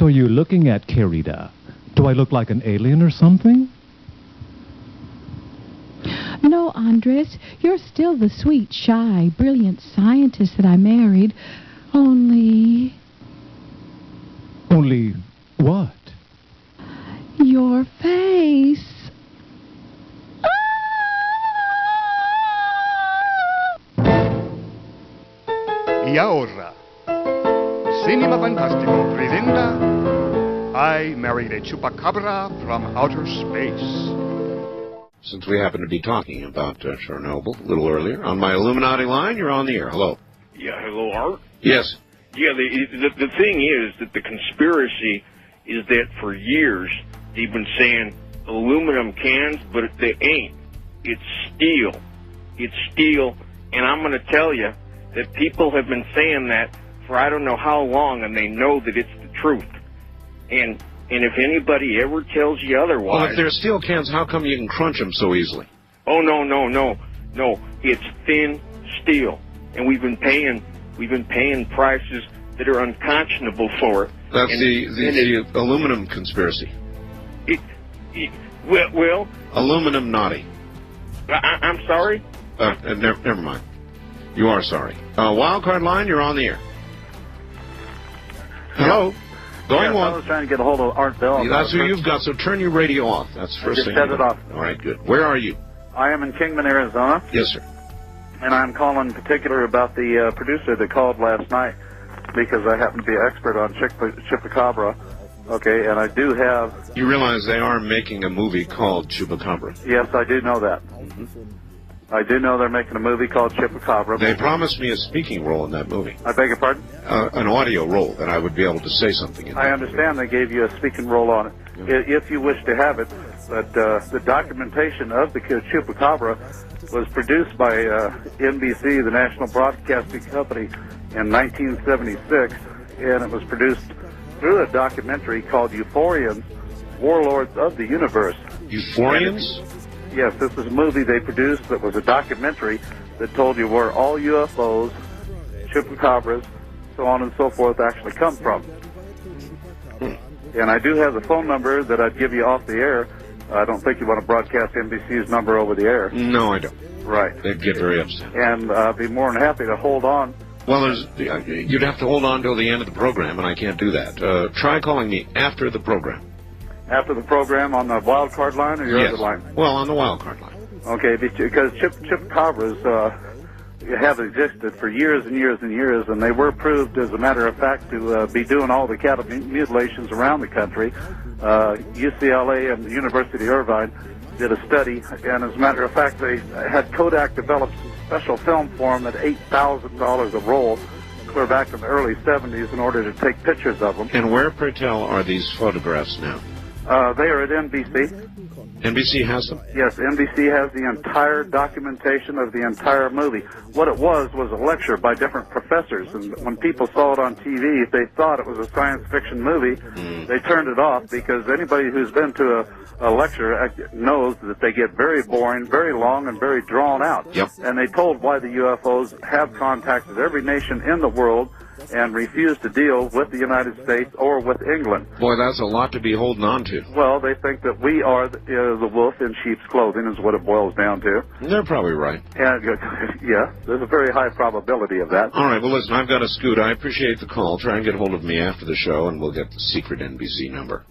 What are you looking at, querida? Do I look like an alien or something? No, Andres, you're still the sweet, shy, brilliant scientist that I married. Only what? your face. Y ahora, Cinema Fantástico presenta I Married a Chupacabra from Outer Space. Since we happen to be talking about Chernobyl a little earlier, on my Illuminati line, you're on the air. Hello. Yeah, hello, Art? Yes. Yeah, the thing is that the conspiracy is that for years they've been saying aluminum cans, but they ain't. It's steel. It's steel, and I'm going to tell you that people have been saying that for I don't know how long, and they know that it's the truth. And if anybody ever tells you otherwise... Well, if they're steel cans, how come you can crunch them so easily? Oh, no. It's thin steel, and we've been paying prices that are unconscionable for it. That's the aluminum conspiracy. Well... Aluminum naughty. I'm sorry? Never mind. You are sorry. Wildcard line, you're on the air. Hello? Going on. I was trying to get a hold of Art Bell. That's who you've got, so turn your radio off. That's the first thing. Just set it off. All right, good. Where are you? I am in Kingman, Arizona. Yes, sir. And I'm calling in particular about the producer that called last night because I happen to be an expert on Chupacabra. Okay, and I do have... You realize they are making a movie called Chupacabra? Yes, I do know that. I do know they're making a movie called Chupacabra. They promised me a speaking role in that movie. I beg your pardon? An audio role, that I would be able to say something in that I understand movie. they gave you a speaking role on it, if you wish to have it. But the documentation of the Chupacabra was produced by NBC, the National Broadcasting Company, in 1976, and it was produced through a documentary called Euphorians, Warlords of the Universe. Euphorians? Yes, this is a movie they produced that was a documentary that told you where all UFOs, Chupacabras, so on and so forth actually come from. And I do have the phone number that I'd give you off the air. I don't think you want to broadcast NBC's number over the air. No, I don't. Right. They'd get very upset. And I'd be more than happy to hold on. Well, you'd have to hold on till the end of the program, and I can't do that. Try calling me after the program. After the program on the wild card line or your Yes. other line? Well, on the wild card line. Okay, because Chupacabras have existed for years and years and years, and they were proved, as a matter of fact, to be doing all the cattle mutilations around the country. UCLA and the University of Irvine did a study, and as a matter of fact, they had Kodak develop special film for them at $8,000 a roll, clear back in the early 70s, in order to take pictures of them. And where, pray tell, are these photographs now? They are at NBC. NBC has them? Yes, NBC has the entire documentation of the entire movie. What it was a lecture by different professors, and when people saw it on TV, if they thought it was a science fiction movie, they turned it off, because anybody who's been to a lecture knows that they get very boring, very long, and very drawn out. Yep. And they told why the UFOs have contacted every nation in the world and refuse to deal with the United States or with England. Boy, that's a lot to be holding on to. Well, they think that we are the wolf in sheep's clothing is what it boils down to. They're probably right. And, yeah, there's a very high probability of that. All right, well, listen, I've got to scoot. I appreciate the call. Try and get hold of me after the show, and we'll get the secret NBC number.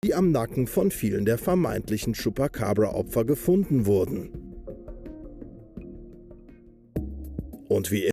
die am Nacken von vielen der vermeintlichen Chupacabra-Opfer gefunden wurden. Und wie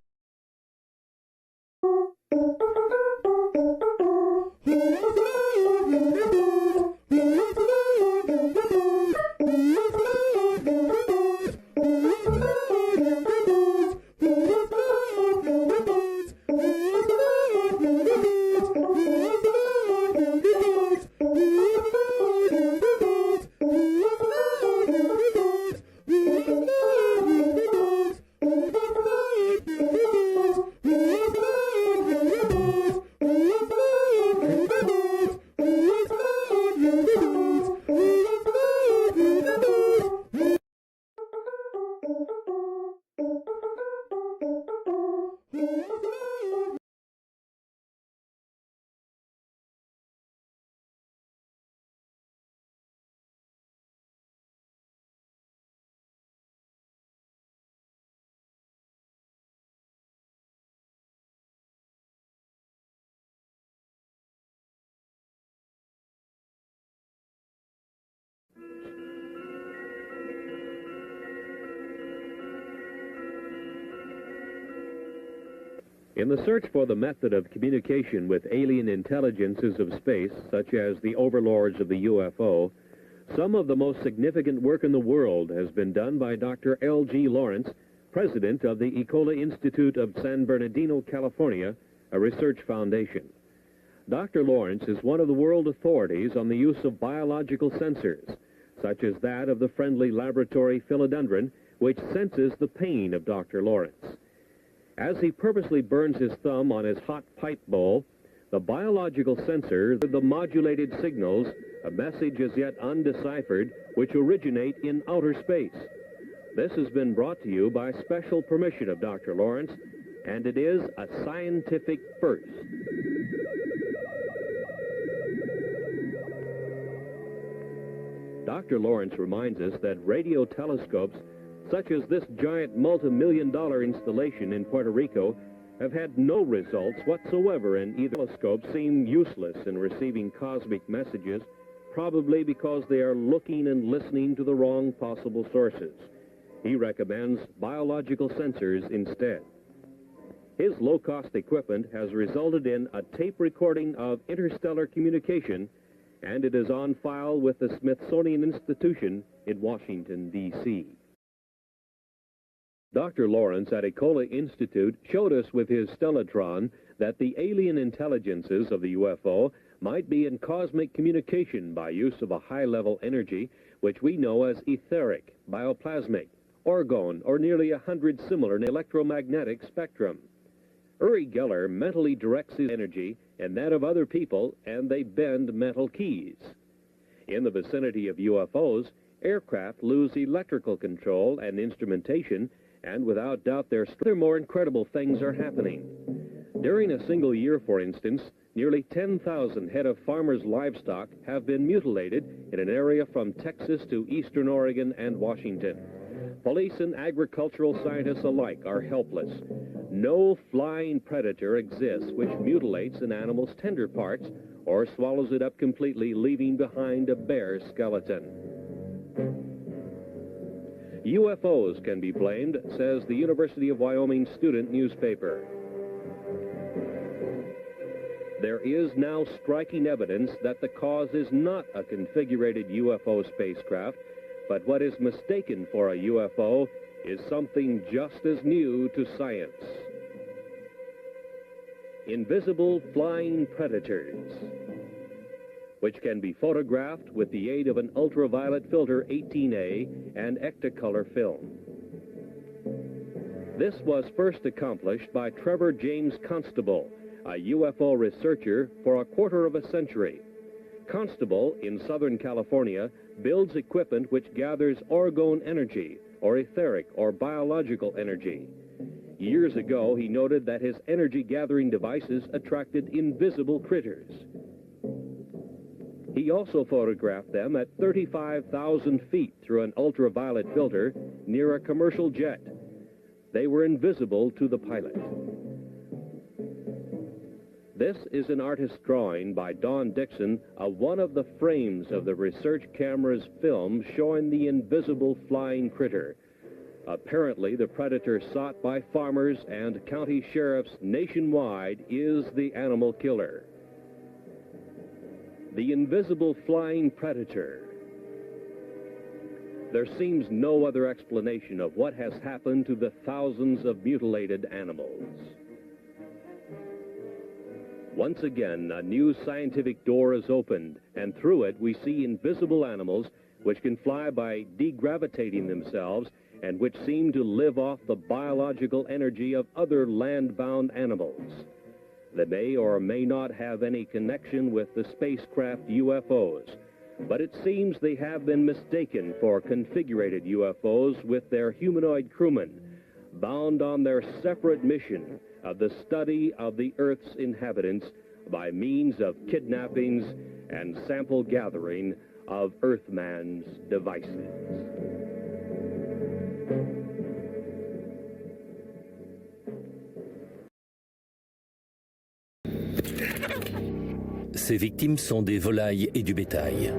In the search for the method of communication with alien intelligences of space, such as the overlords of the UFO, some of the most significant work in the world has been done by Dr. L.G. Lawrence, president of the Ecola Institute of San Bernardino, California, a research foundation. Dr. Lawrence is one of the world authorities on the use of biological sensors, such as that of the friendly laboratory philodendron, which senses the pain of Dr. Lawrence. As he purposely burns his thumb on his hot pipe bowl, the biological sensor, the modulated signals, a message as yet undeciphered, which originate in outer space. This has been brought to you by special permission of Dr. Lawrence, and it is a scientific first. Dr. Lawrence reminds us that radio telescopes such as this giant multi-million-dollar installation in Puerto Rico have had no results whatsoever, and either telescopes seem useless in receiving cosmic messages, probably because they are looking and listening to the wrong possible sources. He recommends biological sensors instead. His low-cost equipment has resulted in a tape recording of interstellar communication, and it is on file with the Smithsonian Institution in Washington, D.C. Dr. Lawrence at Ecola Institute showed us with his stellatron that the alien intelligences of the UFO might be in cosmic communication by use of a high-level energy which we know as etheric, bioplasmic, orgone, or nearly 100 similar in electromagnetic spectrum. Uri Geller mentally directs his energy and that of other people, and they bend metal keys. In the vicinity of UFOs, aircraft lose electrical control and instrumentation, and without doubt there more incredible things are happening. During a single year, for instance, nearly 10,000 head of farmers' livestock have been mutilated in an area from Texas to eastern Oregon and Washington. Police and agricultural scientists alike are helpless. No flying predator exists which mutilates an animal's tender parts or swallows it up completely, leaving behind a bare skeleton. UFOs can be blamed, says the University of Wyoming student newspaper. There is now striking evidence that the cause is not a configurated UFO spacecraft, but what is mistaken for a UFO is something just as new to science. Invisible flying predators, which can be photographed with the aid of an ultraviolet filter 18A and Ectacolor film. This was first accomplished by Trevor James Constable, a UFO researcher for a quarter of a century. Constable, in Southern California, builds equipment which gathers orgone energy, or etheric or biological energy. Years ago, he noted that his energy-gathering devices attracted invisible critters. He also photographed them at 35,000 feet through an ultraviolet filter near a commercial jet. They were invisible to the pilot. This is an artist's drawing by Don Dixon of one of the frames of the research camera's film showing the invisible flying critter. Apparently, the predator sought by farmers and county sheriffs nationwide is the animal killer. The invisible flying predator. There seems no other explanation of what has happened to the thousands of mutilated animals. Once again, a new scientific door is opened, and through it we see invisible animals which can fly by degravitating themselves and which seem to live off the biological energy of other land-bound animals. They may or may not have any connection with the spacecraft UFOs, but it seems they have been mistaken for configurated UFOs with their humanoid crewmen, bound on their separate mission of the study of the Earth's inhabitants by means of kidnappings and sample gathering of Earthman's devices. Ses victimes sont des volailles et du bétail.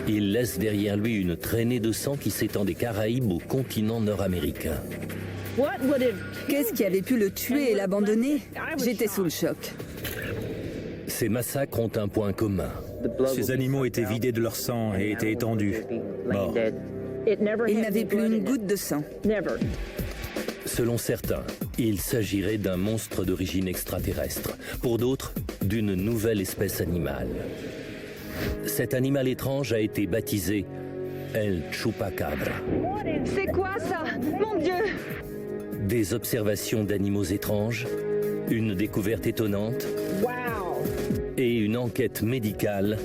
Il laisse derrière lui une traînée de sang qui s'étend des Caraïbes au continent nord-américain. Qu'est-ce qui avait pu le tuer et l'abandonner? J'étais sous le choc. Ces massacres ont un point commun. Ces animaux étaient vidés de leur sang et étaient étendus, morts. Il n'avait plus une goutte de sang. Selon certains, il s'agirait d'un monstre d'origine extraterrestre. Pour d'autres, d'une nouvelle espèce animale. Cet animal étrange a été baptisé El Chupacabra. C'est quoi ça? Mon Dieu! Des observations d'animaux étranges, une découverte étonnante et une enquête médicale.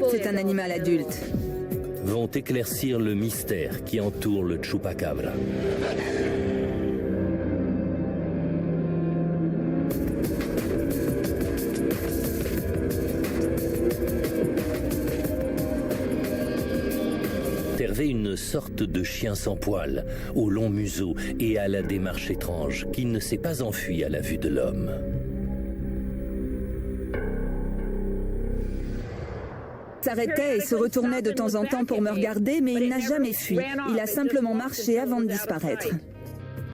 C'est un animal adulte. Vont éclaircir le mystère qui entoure le Chupacabra. Une sorte de chien sans poil, au long museau et à la démarche étrange, qui ne s'est pas enfui à la vue de l'homme. Il s'arrêtait et se retournait de temps en temps pour me regarder, mais il n'a jamais fui. Il a simplement marché avant de disparaître.